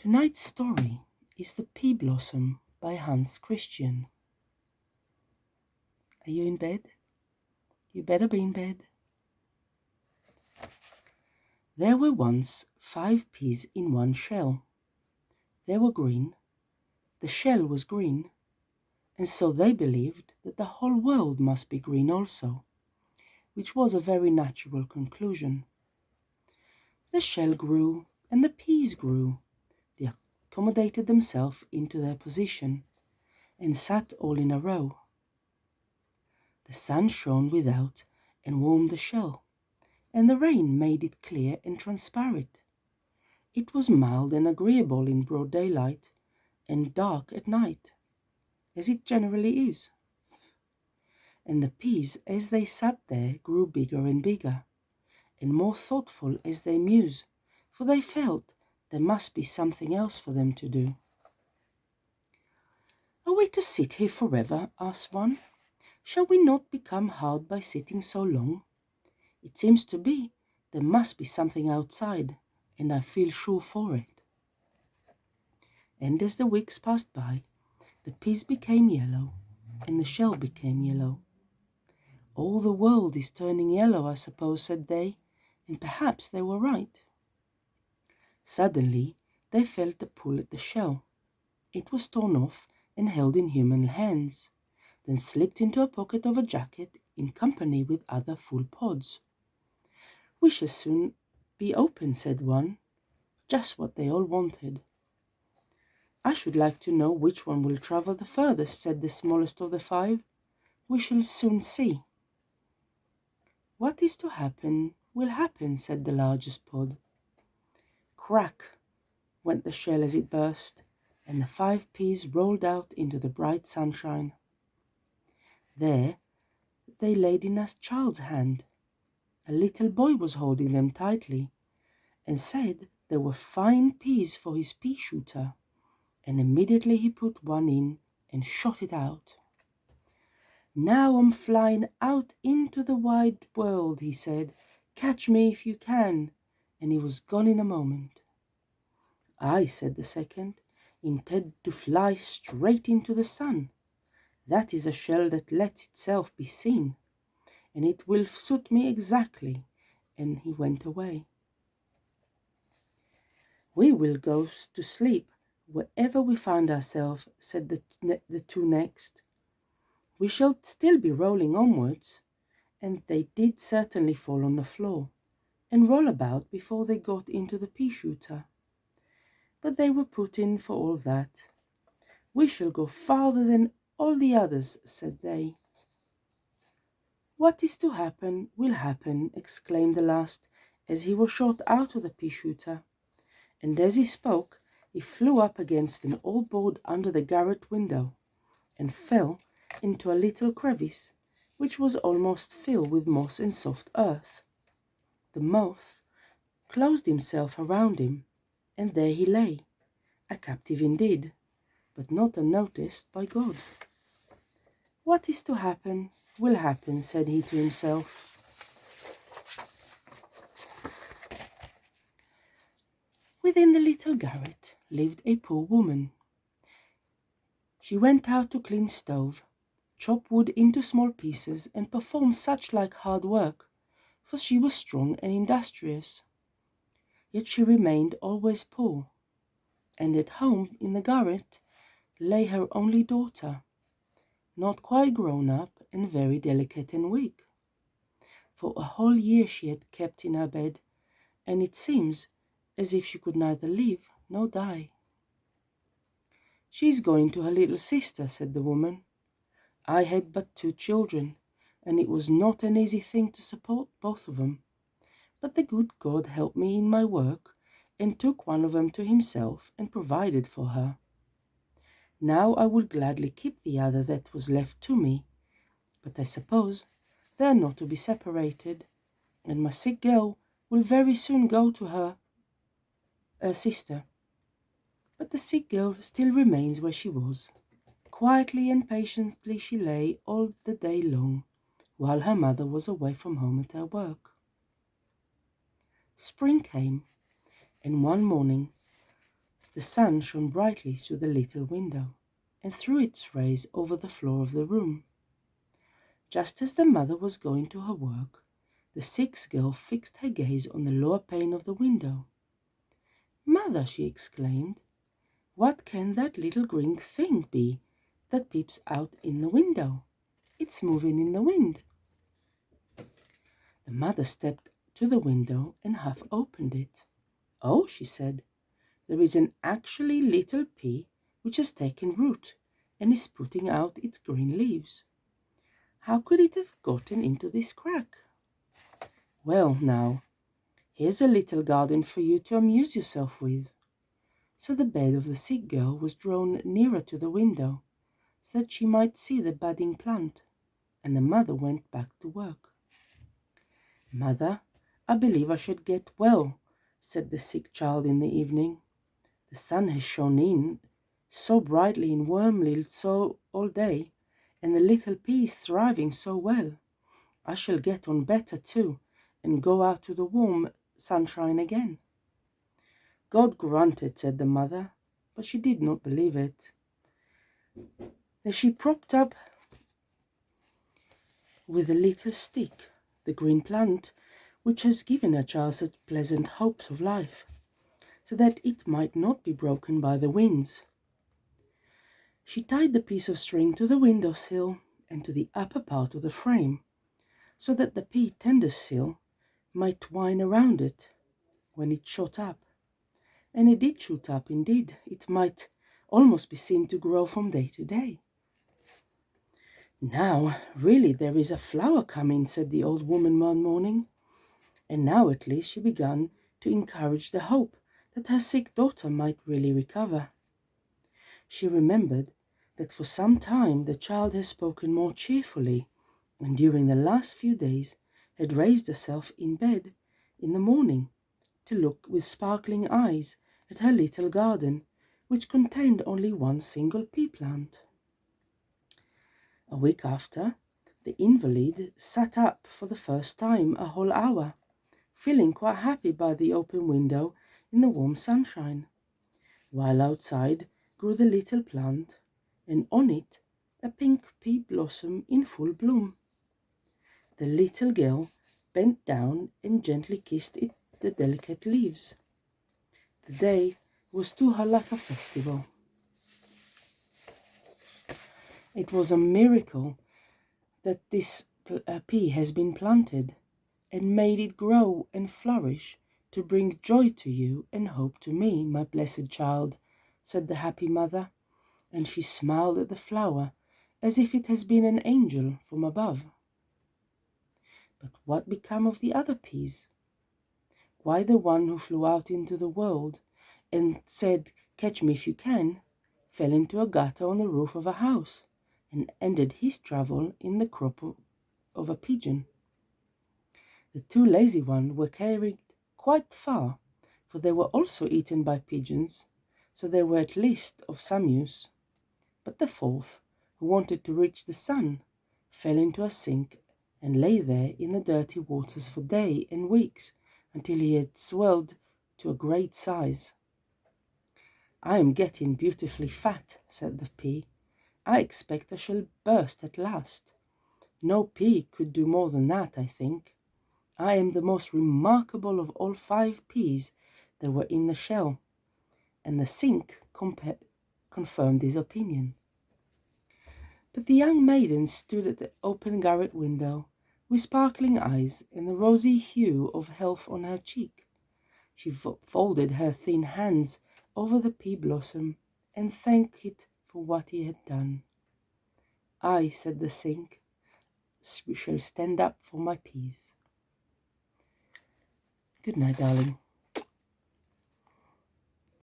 Tonight's story is The Pea Blossom by Hans Christian. Are you in bed? You better be in bed. There were once 5 peas in one shell. They were green, the shell was green, and so they believed that the whole world must be green also, which was a very natural conclusion. The shell grew and the peas grew. They accommodated themselves into their position and sat all in a row. The sun shone without and warmed the shell, and the rain made it clear and transparent. It was mild and agreeable in broad daylight, and dark at night, as it generally is. And the peas, as they sat there, grew bigger and bigger, and more thoughtful as they mused, for they felt there must be something else for them to do. "Are we to sit here forever?" asked one. "Shall we not become hard by sitting so long? It seems to be there must be something outside, and I feel sure for it." And as the weeks passed by, the peas became yellow, and the shell became yellow. "All the world is turning yellow, I suppose," said they, and perhaps they were right. Suddenly they felt a pull at the shell. It was torn off and held in human hands, then slipped into a pocket of a jacket in company with other full pods. "We shall soon be open," said one, just what they all wanted. "I should like to know which one will travel the furthest," said the smallest of the 5. "We shall soon see." "What is to happen will happen," said the largest pod. Crack went the shell as it burst, and the 5 peas rolled out into the bright sunshine. There they laid in a child's hand. A little boy was holding them tightly, and said they were fine peas for his pea shooter, and immediately he put one in and shot it out. "Now I'm flying out into the wide world," he said. "Catch me if you can," and he was gone in a moment. "I," said the second, "intend to fly straight into the sun. That is a shell that lets itself be seen, and it will suit me exactly," and he went away. "We will go to sleep wherever we find ourselves," said the 2 next. "We shall still be rolling onwards," and they did certainly fall on the floor and roll about before they got into the pea shooter. But they were put in for all that. "We shall go farther than all the others," said they. "What is to happen will happen," exclaimed the last, as he was shot out of the pea shooter, and as he spoke he flew up against an old board under the garret window, and fell into a little crevice, which was almost filled with moss and soft earth. The moth closed himself around him, and there he lay, a captive indeed, but not unnoticed by God. "What is to happen will happen," said he to himself. Within the little garret lived a poor woman. She went out to clean stove, chop wood into small pieces, and perform such like hard work, for she was strong and industrious. Yet she remained always poor, and at home in the garret lay her only daughter, not quite grown up and very delicate and weak. For a whole year she had kept in her bed, and it seems as if she could neither live nor die. "She is going to her little sister," said the woman. "I had but 2 children, and it was not an easy thing to support both of them. But the good God helped me in my work, and took one of them to himself and provided for her. Now I would gladly keep the other that was left to me, but I suppose they are not to be separated, and my sick girl will very soon go to her sister." But the sick girl still remains where she was. Quietly and patiently she lay all the day long, while her mother was away from home at her work. Spring came, and one morning The sun shone brightly through the little window and threw its rays over the floor of the room. Just as the mother was going to her work, the sick girl fixed her gaze on the lower pane of the window. "Mother," she exclaimed, "what can that little green thing be that peeps out in the window? It's moving in the wind." The mother stepped to the window and half opened it. "Oh," she said, "there is an actually little pea which has taken root and is putting out its green leaves. How could it have gotten into this crack? Well, now, here's a little garden for you to amuse yourself with." So the bed of the sick girl was drawn nearer to the window so that she might see the budding plant, and the mother went back to work. "Mother, I believe I should get well," said the sick child in the evening. "The sun has shone in so brightly and warmly all day, and the little pea is thriving so well. I shall get on better too, and go out to the warm sunshine again." "God grant it," said the mother, but she did not believe it. Then she propped up with a little stick the green plant which has given her child such pleasant hopes of life, so that it might not be broken by the winds. She tied the piece of string to the window sill and to the upper part of the frame, so that the pea tender sill might twine around it when it shot up. And it did shoot up, indeed. It might almost be seen to grow from day to day. "Now, really, there is a flower coming," said the old woman one morning. And now at least she began to encourage the hope that her sick daughter might really recover. She remembered that for some time the child had spoken more cheerfully, and during the last few days had raised herself in bed in the morning to look with sparkling eyes at her little garden, which contained only one single pea plant. A week after, the invalid sat up for the first time a whole hour, feeling quite happy by the open window in the warm sunshine, while outside grew the little plant, and on it a pink pea blossom in full bloom. The little girl bent down and gently kissed the delicate leaves. The day was to her like a festival. It was a miracle that this pea has been planted, and made it grow and flourish to bring joy to you and hope to me, my blessed child," said the happy mother, and she smiled at the flower as if it had been an angel from above. But what became of the other peas? Why, the one who flew out into the world and said, "Catch me if you can," fell into a gutter on the roof of a house and ended his travel in the crop of a pigeon. The two lazy ones were carried quite far, for they were also eaten by pigeons, so they were at least of some use. But the fourth, who wanted to reach the sun, fell into a sink and lay there in the dirty waters for days and weeks until he had swelled to a great size. "I am getting beautifully fat," said the pea. "I expect I shall burst at last. No pea could do more than that, I think. I am the most remarkable of all 5 peas that were in the shell," and the sink confirmed his opinion. But the young maiden stood at the open garret window, with sparkling eyes and the rosy hue of health on her cheek. She folded her thin hands over the pea blossom and thanked it for what he had done. "I," said the sink, "shall stand up for my peas." Good night, darling.